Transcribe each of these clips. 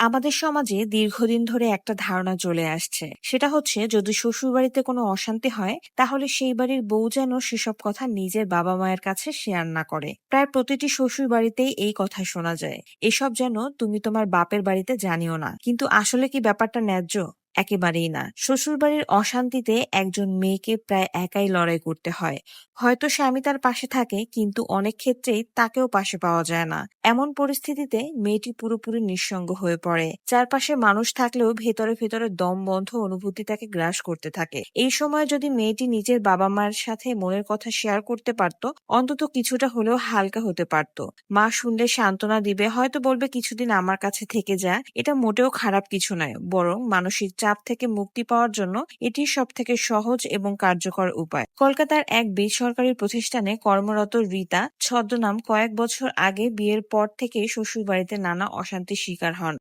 আমাদের সমাজে দীর্ঘদিন ধরে একটা ধারণা চলে আসছে, সেটা হচ্ছে যদি শ্বশুরবাড়িতে কোনো অশান্তি হয় তাহলে সেই বাড়ির বউ যেন সেসব কথা নিজের বাবা মায়ের কাছে শেয়ার না করে। প্রায় প্রতিটি শ্বশুর বাড়িতেই এই কথা শোনা যায়, এসব যেন তুমি তোমার বাপের বাড়িতে জানিও না। কিন্তু আসলে কি ব্যাপারটা ন্যায্য? একেবারেই না। শ্বশুরবাড়ির অশান্তিতে একজন মেয়েকে প্রায় একাই লড়াই করতে হয়। হয়তো স্বামী তার পাশে থাকে, কিন্তু অনেক ক্ষেত্রেই তাকেও পাশে পাওয়া যায় না। এমন পরিস্থিতিতে মেয়েটি পুরোপুরি নিঃসঙ্গ হয়ে পড়ে। চারপাশে মানুষ থাকলেও ভেতরে ভেতরে দম বন্ধ অনুভূতি তাকে গ্রাস করতে থাকে। এই সময় যদি মেয়েটি নিজের বাবা মায়ের সাথে মনের কথা শেয়ার করতে পারত, অন্তত কিছুটা হলেও হালকা হতে পারত। মা শুনলে সান্ত্বনা দিবে, হয়তো বলবে কিছুদিন আমার কাছে থেকে যা। এটা মোটেও খারাপ কিছু নয়, বরং মানসিক চাপ থেকে মুক্তি পাওয়ার জন্য এটি সব থেকে সহজ এবং কার্যকর উপায়। কলকাতার এক বেসরকারি প্রতিষ্ঠানে কর্মরত রীতা ছদ্মনাম কয়েক বছর আগে বিয়ের পর থেকেই শ্বশুরবাড়িতে নানা অশান্তির শিকার হন।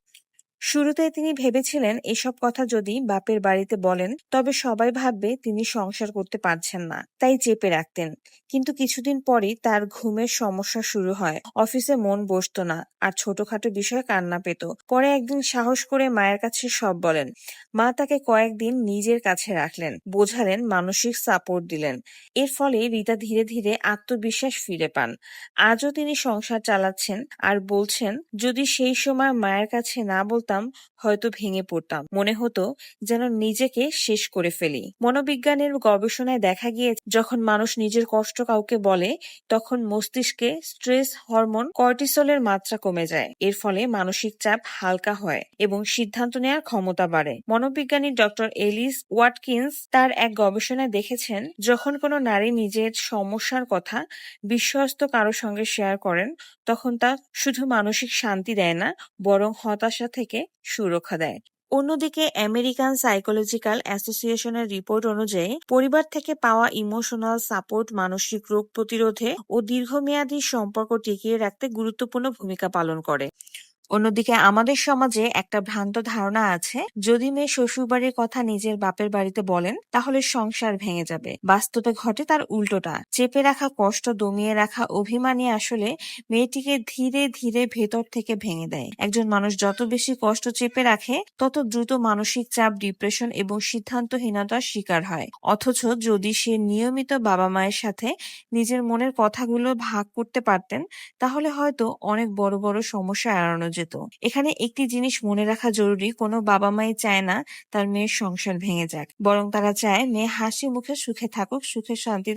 শুরুতে তিনি ভেবেছিলেন এসব কথা যদি বাপের বাড়িতে বলেন তবে সবাই ভাববে তিনি সংসার করতে পারছেন না, তাই চেপে রাখতেন। কিন্তু কিছুদিন পরেই তার ঘুমের সমস্যা শুরু হয়, অফিসে মন বসতো না, আর ছোটখাটো বিষয়ে কান্না পেত। পরে একদিন সাহস করে মায়ের কাছে সব বলেন। মা তাকে কয়েকদিন নিজের কাছে রাখলেন, বোঝালেন, মানসিক সাপোর্ট দিলেন। এর ফলে রীতা ধীরে ধীরে আত্মবিশ্বাস ফিরে পান। আজও তিনি সংসার চালাচ্ছেন আর বলছেন, যদি সেই সময় মায়ের কাছে না বলতাম হয়তো ভেঙে পড়তাম, মনে হতো যেন নিজেকে শেষ করে ফেলি। মনোবিজ্ঞানের গবেষণায় দেখা গিয়ে যখন মানুষ নিজের কষ্ট কাউকে বলে তখন মস্তিষ্কে স্ট্রেস হরমোন কর্টিসলের মাত্রা কমে যায়। এর ফলে মানসিক চাপ হালকা হয় এবং সিদ্ধান্ত নেওয়ার ক্ষমতা বাড়ে। মনোবিজ্ঞানী ডক্টর এলিস ওয়াটকিন্স তার এক গবেষণায় দেখেছেন, যখন কোনো নারী নিজের সমস্যার কথা বিশ্বস্ত কারো সঙ্গে শেয়ার করেন তখন তা শুধু মানসিক শান্তি দেয় না, বরং হতাশা থেকে সুরক্ষা দেয়। অন্যদিকে আমেরিকান সাইকোলজিক্যাল অ্যাসোসিয়েশনের রিপোর্ট অনুযায়ী পরিবার থেকে পাওয়া ইমোশনাল সাপোর্ট মানসিক রোগ প্রতিরোধে ও দীর্ঘমেয়াদী সম্পর্ক টিকিয়ে রাখতে গুরুত্বপূর্ণ ভূমিকা পালন করে। অন্যদিকে আমাদের সমাজে একটা ভ্রান্ত ধারণা আছে, যদি মেয়ে শ্বশুরবাড়ির কথা নিজের বাপের বাড়িতে বলেন তাহলে সংসার ভেঙে যাবে। বাস্তবে ঘটে তার উল্টোটা। চেপে রাখা কষ্ট, দমিয়ে রাখা অভিমানই আসলে মেয়েটিকে ধীরে ধীরে ভেতর থেকে ভেঙে দেয়। একজন মানুষ যত বেশি কষ্ট চেপে রাখে তত দ্রুত মানসিক চাপ, ডিপ্রেশন এবং সিদ্ধান্তহীনতার শিকার হয়। অথচ যদি সে নিয়মিত বাবা মায়ের সাথে নিজের মনের কথাগুলো ভাগ করতে পারতেন তাহলে হয়তো অনেক বড় বড় সমস্যা এড়ানো যেত। এখানে একটি জিনিস মনে রাখা জরুরি, কোনো বাবা মাই চায় না তার মেয়ের সংসার ভেঙে যাক, বরং তারা চায় মেয়ে হাসি মুখে সুখে থাকুক, সুখে শান্তিতে